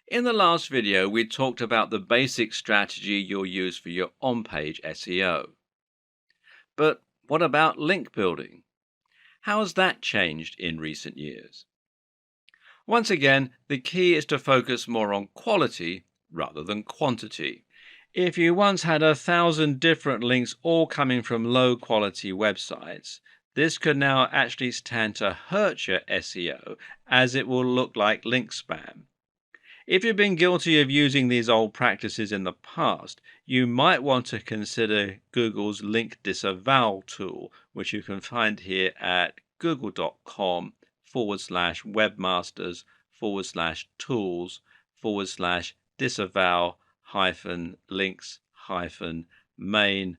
In the last video, we talked about the basic strategy you'll use for your on-page SEO. But what about link building? How has that changed in recent years? Once again, the key is to focus more on quality rather than quantity. If you once had 1,000 different links all coming from low quality websites, this could now actually stand to hurt your SEO as it will look like link spam. If you've been guilty of using these old practices in the past, you might want to consider Google's link disavow tool, which you can find here at google.com/webmasters/tools/disavow links main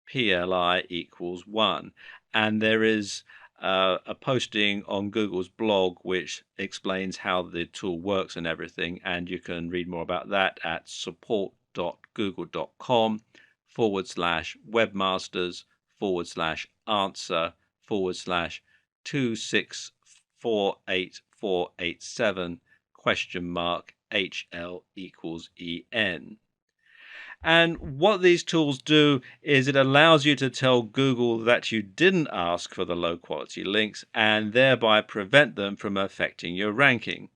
$PLI equals 1. And there is a posting on Google's blog which explains how the tool works and everything, and you can read more about that at support.google.com/webmasters/2648487 HL equals EN. And what these tools do is it allows you to tell Google that you didn't ask for the low quality links and thereby prevent them from affecting your ranking.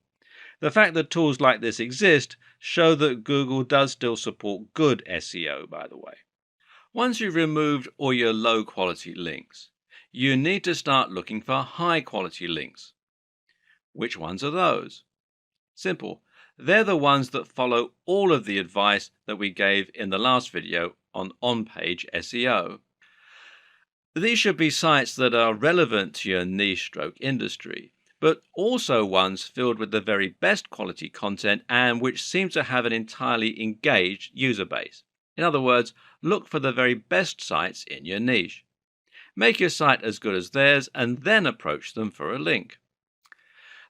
The fact that tools like this exist show that Google does still support good SEO, by the way. Once you've removed all your low quality links, you need to start looking for high quality links. Which ones are those? Simple. They're the ones that follow all of the advice that we gave in the last video on on-page SEO. These should be sites that are relevant to your niche industry, but also ones filled with the very best quality content and which seem to have an entirely engaged user base. In other words, look for the very best sites in your niche. Make your site as good as theirs and then approach them for a link.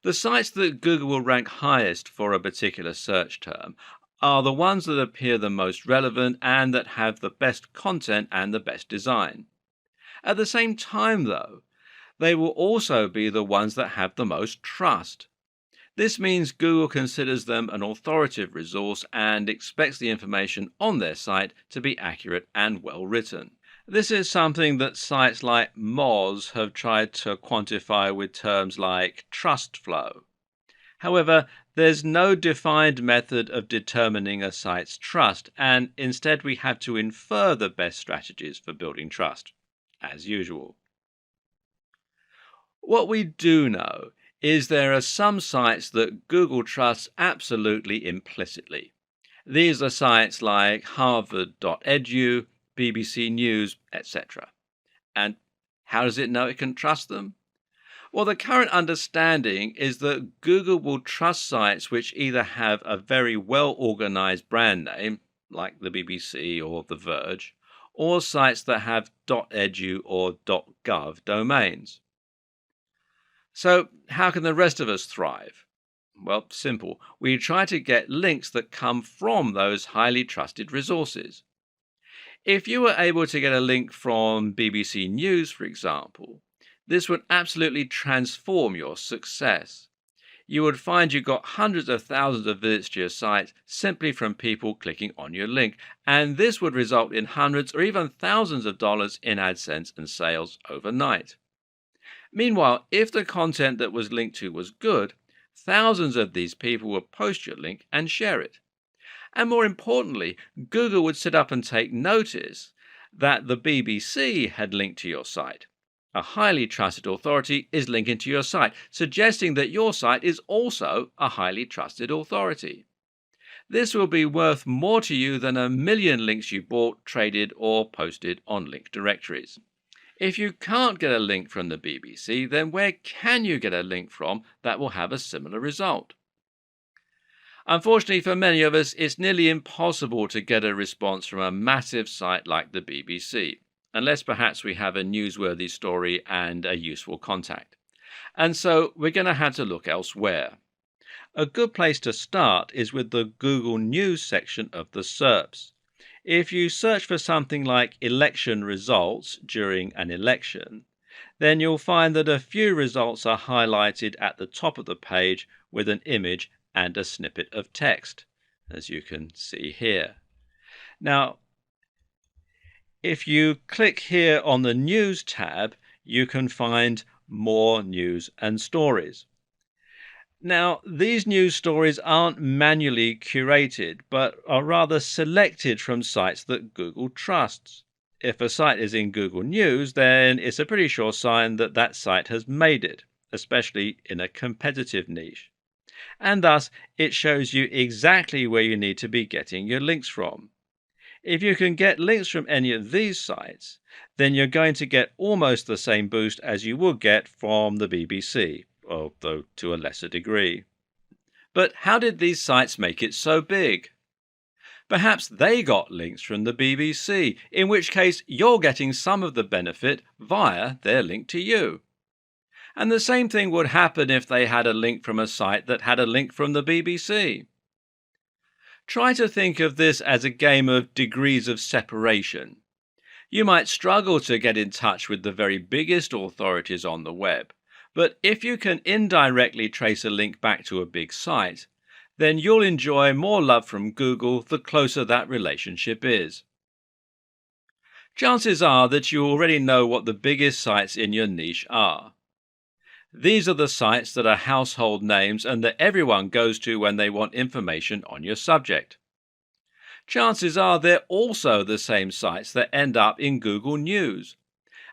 The sites that Google will rank highest for a particular search term are the ones that appear the most relevant and that have the best content and the best design. At the same time, though, they will also be the ones that have the most trust. This means Google considers them an authoritative resource and expects the information on their site to be accurate and well written. This is something that sites like Moz have tried to quantify with terms like trust flow. However, there's no defined method of determining a site's trust, and instead we have to infer the best strategies for building trust, as usual. What we do know is there are some sites that Google trusts absolutely implicitly. These are sites like harvard.edu, BBC News, etc. And how does it know it can trust them? Well, the current understanding is that Google will trust sites which either have a very well-organized brand name, like the BBC or The Verge, or sites that have .edu or .gov domains. So how can the rest of us thrive? Well, simple. We try to get links that come from those highly trusted resources. If you were able to get a link from BBC News, for example, this would absolutely transform your success. You would find you got hundreds of thousands of visits to your site simply from people clicking on your link, and this would result in hundreds or even thousands of dollars in AdSense and sales overnight. Meanwhile, if the content that was linked to was good, thousands of these people would post your link and share it. And more importantly, Google would sit up and take notice that the BBC had linked to your site. A highly trusted authority is linking to your site, suggesting that your site is also a highly trusted authority. This will be worth more to you than 1,000,000 links you bought, traded, or posted on link directories. If you can't get a link from the BBC, then where can you get a link from that will have a similar result? Unfortunately for many of us, it's nearly impossible to get a response from a massive site like the BBC, unless perhaps we have a newsworthy story and a useful contact. And so we're going to have to look elsewhere. A good place to start is with the Google News section of the SERPs. If you search for something like election results during an election, then you'll find that a few results are highlighted at the top of the page with an image and a snippet of text, as you can see here. Now, if you click here on the News tab, you can find more news and stories. Now, these news stories aren't manually curated, but are rather selected from sites that Google trusts. If a site is in Google News, then it's a pretty sure sign that that site has made it, especially in a competitive niche. And thus, it shows you exactly where you need to be getting your links from. If you can get links from any of these sites, then you're going to get almost the same boost as you would get from the BBC, although to a lesser degree. But how did these sites make it so big? Perhaps they got links from the BBC, in which case you're getting some of the benefit via their link to you. And the same thing would happen if they had a link from a site that had a link from the BBC. Try to think of this as a game of degrees of separation. You might struggle to get in touch with the very biggest authorities on the web, but if you can indirectly trace a link back to a big site, then you'll enjoy more love from Google the closer that relationship is. Chances are that you already know what the biggest sites in your niche are. These are the sites that are household names and that everyone goes to when they want information on your subject. Chances are they're also the same sites that end up in Google News.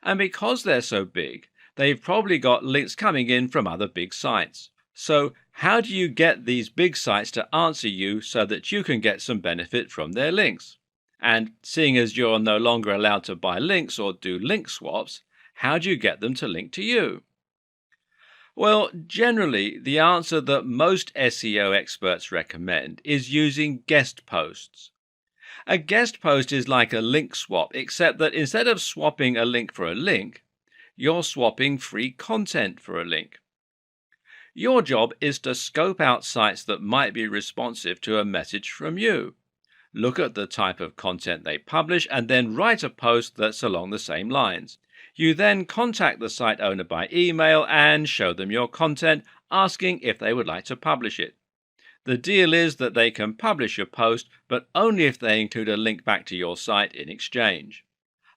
And because they're so big, they've probably got links coming in from other big sites. So how do you get these big sites to answer you so that you can get some benefit from their links? And seeing as you're no longer allowed to buy links or do link swaps, how do you get them to link to you? Well, generally, the answer that most SEO experts recommend is using guest posts. A guest post is like a link swap, except that instead of swapping a link for a link, you're swapping free content for a link. Your job is to scope out sites that might be responsive to a message from you. Look at the type of content they publish and then write a post that's along the same lines. You then contact the site owner by email and show them your content, asking if they would like to publish it. The deal is that they can publish your post, but only if they include a link back to your site in exchange.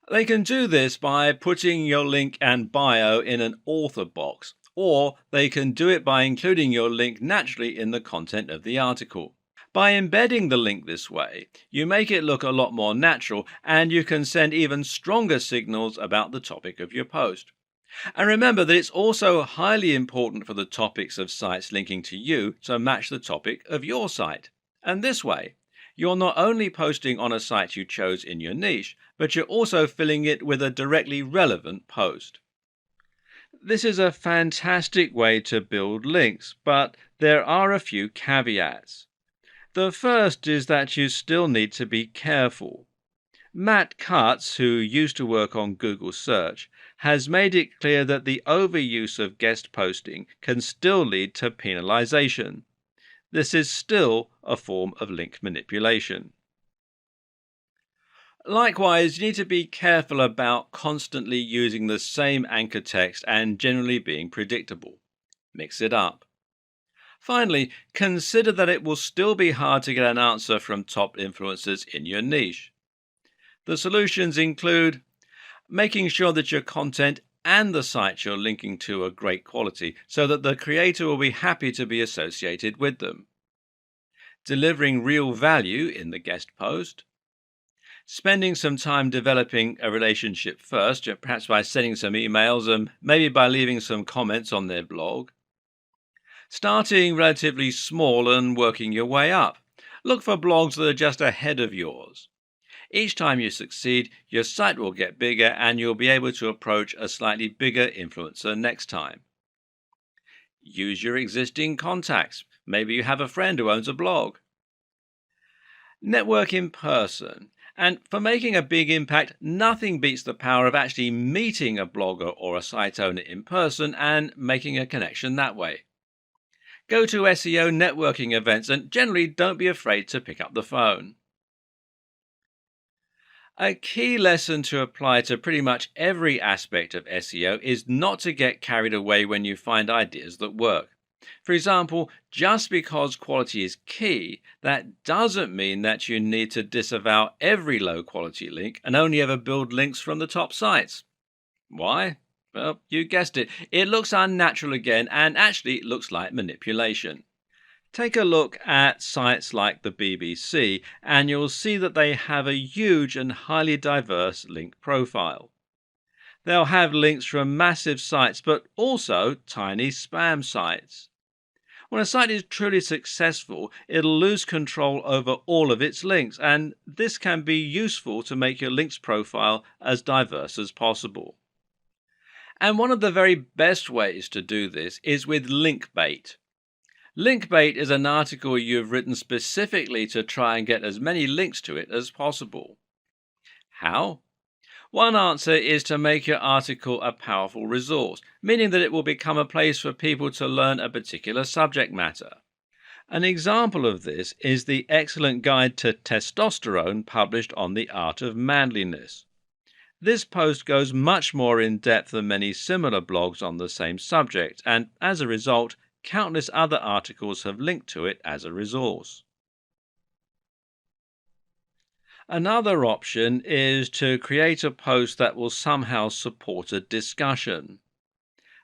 They can do this by putting your link and bio in an author box, or they can do it by including your link naturally in the content of the article. By embedding the link this way, you make it look a lot more natural and you can send even stronger signals about the topic of your post. And remember that it's also highly important for the topics of sites linking to you to match the topic of your site. And this way, you're not only posting on a site you chose in your niche, but you're also filling it with a directly relevant post. This is a fantastic way to build links, but there are a few caveats. The first is that you still need to be careful. Matt Cutts, who used to work on Google Search, has made it clear that the overuse of guest posting can still lead to penalization. This is still a form of link manipulation. Likewise, you need to be careful about constantly using the same anchor text and generally being predictable. Mix it up. Finally, consider that it will still be hard to get an answer from top influencers in your niche. The solutions include making sure that your content and the sites you're linking to are great quality so that the creator will be happy to be associated with them, delivering real value in the guest post, spending some time developing a relationship first, perhaps by sending some emails and maybe by leaving some comments on their blog, starting relatively small and working your way up. Look for blogs that are just ahead of yours. Each time you succeed, your site will get bigger and you'll be able to approach a slightly bigger influencer next time. Use your existing contacts. Maybe you have a friend who owns a blog. Network in person. And for making a big impact, nothing beats the power of actually meeting a blogger or a site owner in person and making a connection that way. Go to SEO networking events and generally don't be afraid to pick up the phone. A key lesson to apply to pretty much every aspect of SEO is not to get carried away when you find ideas that work. For example, just because quality is key, that doesn't mean that you need to disavow every low quality link and only ever build links from the top sites. Why? Well, you guessed it. It looks unnatural again, and actually it looks like manipulation. Take a look at sites like the BBC, and you'll see that they have a huge and highly diverse link profile. They'll have links from massive sites, but also tiny spam sites. When a site is truly successful, it'll lose control over all of its links, and this can be useful to make your links profile as diverse as possible. And one of the very best ways to do this is with link bait. Link bait is an article you've written specifically to try and get as many links to it as possible. How? One answer is to make your article a powerful resource, meaning that it will become a place for people to learn a particular subject matter. An example of this is the excellent guide to testosterone published on the art of manliness. This post goes much more in depth than many similar blogs on the same subject, and as a result, countless other articles have linked to it as a resource. Another option is to create a post that will somehow support a discussion.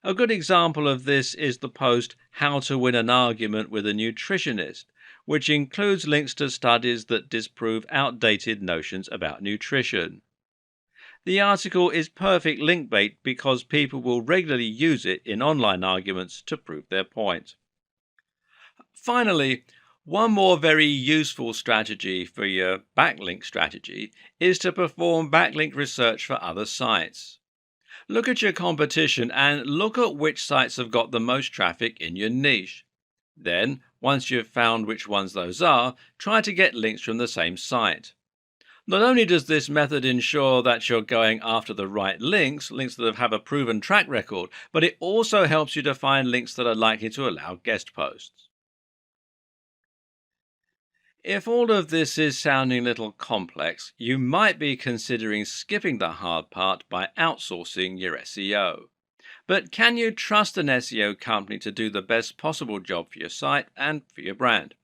A good example of this is the post How to Win an Argument with a Nutritionist, which includes links to studies that disprove outdated notions about nutrition. The article is perfect link bait because people will regularly use it in online arguments to prove their point. Finally, one more very useful strategy for your backlink strategy is to perform backlink research for other sites. Look at your competition and look at which sites have got the most traffic in your niche. Then, once you've found which ones those are, try to get links from the same site. Not only does this method ensure that you're going after the right links that have a proven track record, but it also helps you to find links that are likely to allow guest posts. If all of this is sounding a little complex, you might be considering skipping the hard part by outsourcing your SEO. But can you trust an SEO company to do the best possible job for your site and for your brand?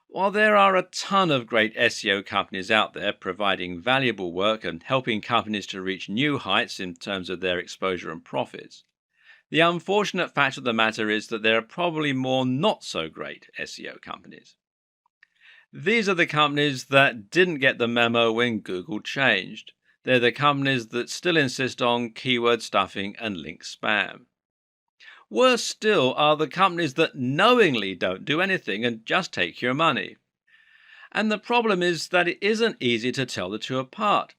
While there are a ton of great SEO companies out there providing valuable work and helping companies to reach new heights in terms of their exposure and profits, the unfortunate fact of the matter is that there are probably more not so great SEO companies. These are the companies that didn't get the memo when Google changed. They're the companies that still insist on keyword stuffing and link spam. Worse still are the companies that knowingly don't do anything and just take your money. And the problem is that it isn't easy to tell the two apart.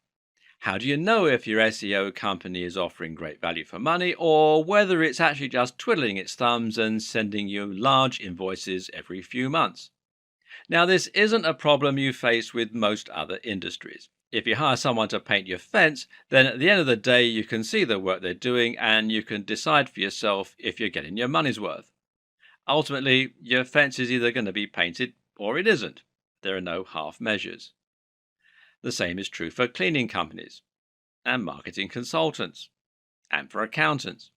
How do you know if your SEO company is offering great value for money or whether it's actually just twiddling its thumbs and sending you large invoices every few months? Now, this isn't a problem you face with most other industries. If you hire someone to paint your fence, then at the end of the day you can see the work they're doing and you can decide for yourself if you're getting your money's worth. Ultimately, your fence is either going to be painted or it isn't. There are no half measures. The same is true for cleaning companies and marketing consultants and for accountants.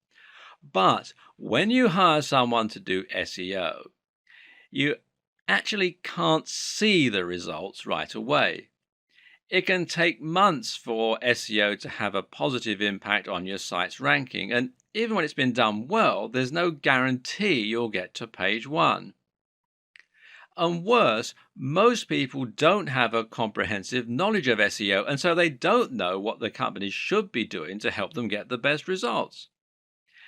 But when you hire someone to do SEO, you actually can't see the results right away. It can take months for SEO to have a positive impact on your site's ranking, and even when it's been done well, there's no guarantee you'll get to page 1. And worse, most people don't have a comprehensive knowledge of SEO, and so they don't know what the companies should be doing to help them get the best results.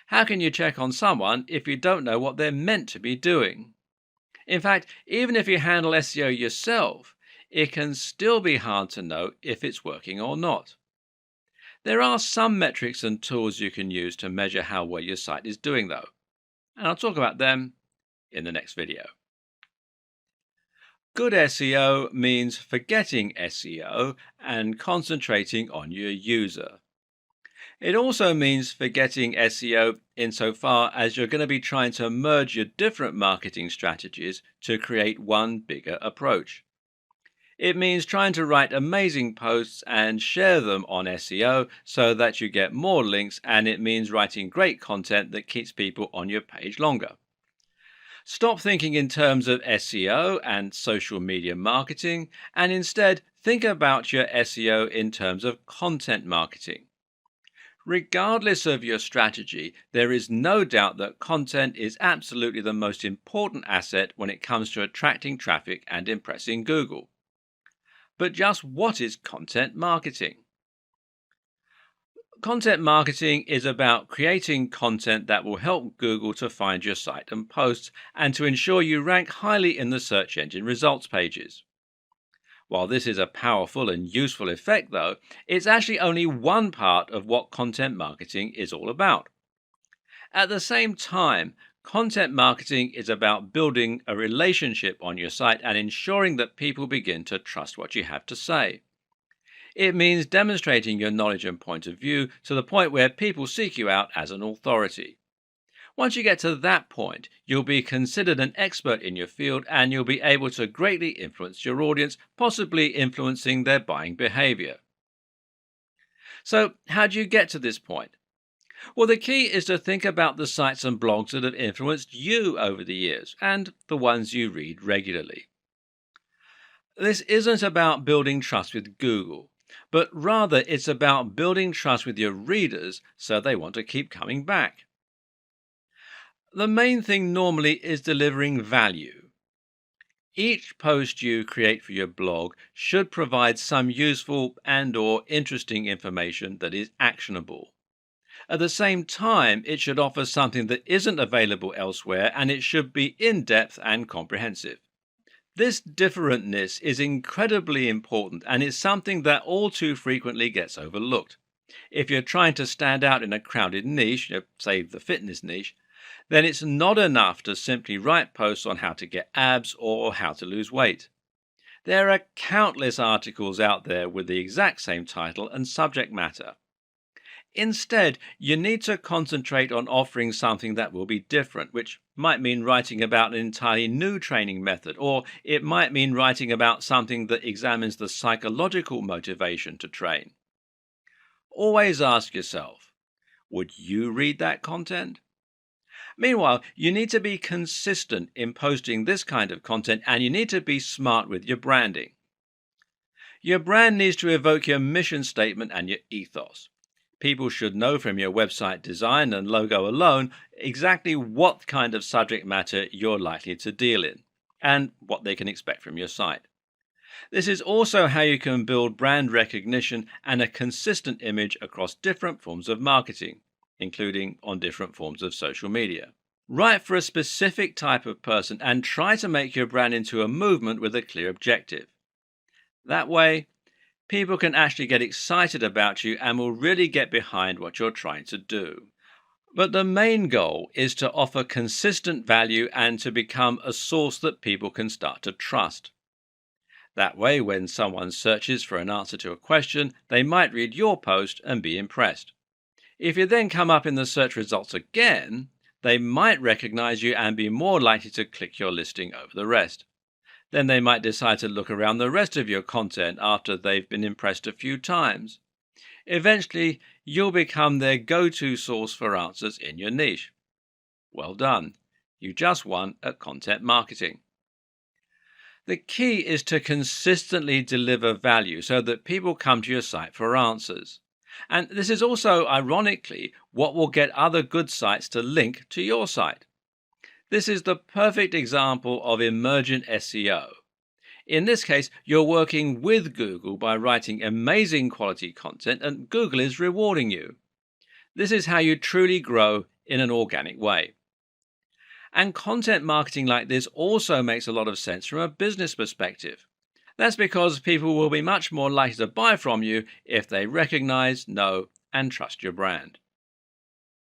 How can you check on someone if you don't know what they're meant to be doing? In fact, even if you handle SEO yourself, it can still be hard to know if it's working or not. There are some metrics and tools you can use to measure how well your site is doing, though, and I'll talk about them in the next video. Good SEO means forgetting SEO and concentrating on your user. It also means forgetting SEO insofar as you're going to be trying to merge your different marketing strategies to create one bigger approach. It means trying to write amazing posts and share them on SEO so that you get more links, and it means writing great content that keeps people on your page longer. Stop thinking in terms of SEO and social media marketing, and instead think about your SEO in terms of content marketing. Regardless of your strategy, there is no doubt that content is absolutely the most important asset when it comes to attracting traffic and impressing Google. But just what is content marketing? Content marketing is about creating content that will help Google to find your site and posts and to ensure you rank highly in the search engine results pages. While this is a powerful and useful effect, though, it's actually only one part of what content marketing is all about. At the same time, content marketing is about building a relationship on your site and ensuring that people begin to trust what you have to say. It means demonstrating your knowledge and point of view to the point where people seek you out as an authority. Once you get to that point, you'll be considered an expert in your field and you'll be able to greatly influence your audience, possibly influencing their buying behavior. So, how do you get to this point? Well, the key is to think about the sites and blogs that have influenced you over the years and the ones you read regularly. This isn't about building trust with Google, but rather it's about building trust with your readers so they want to keep coming back. The main thing normally is delivering value. Each post you create for your blog should provide some useful and/or interesting information that is actionable. At the same time, it should offer something that isn't available elsewhere, and it should be in-depth and comprehensive. This differentness is incredibly important and is something that all too frequently gets overlooked. If you're trying to stand out in a crowded niche, say the fitness niche, then it's not enough to simply write posts on how to get abs or how to lose weight. There are countless articles out there with the exact same title and subject matter. Instead, you need to concentrate on offering something that will be different, which might mean writing about an entirely new training method, or it might mean writing about something that examines the psychological motivation to train. Always ask yourself, would you read that content? Meanwhile, you need to be consistent in posting this kind of content, and you need to be smart with your branding. Your brand needs to evoke your mission statement and your ethos. People should know from your website design and logo alone exactly what kind of subject matter you're likely to deal in and what they can expect from your site. This is also how you can build brand recognition and a consistent image across different forms of marketing, including on different forms of social media. Write for a specific type of person and try to make your brand into a movement with a clear objective. That way, people can actually get excited about you and will really get behind what you're trying to do. But the main goal is to offer consistent value and to become a source that people can start to trust. That way, when someone searches for an answer to a question, they might read your post and be impressed. If you then come up in the search results again, they might recognize you and be more likely to click your listing over the rest. Then they might decide to look around the rest of your content after they've been impressed a few times. Eventually, you'll become their go-to source for answers in your niche. Well done. You just won at content marketing. The key is to consistently deliver value so that people come to your site for answers. And this is also, ironically, what will get other good sites to link to your site. This is the perfect example of emergent SEO. In this case, you're working with Google by writing amazing quality content, and Google is rewarding you. This is how you truly grow in an organic way. And content marketing like this also makes a lot of sense from a business perspective. That's because people will be much more likely to buy from you if they recognize, know, and trust your brand.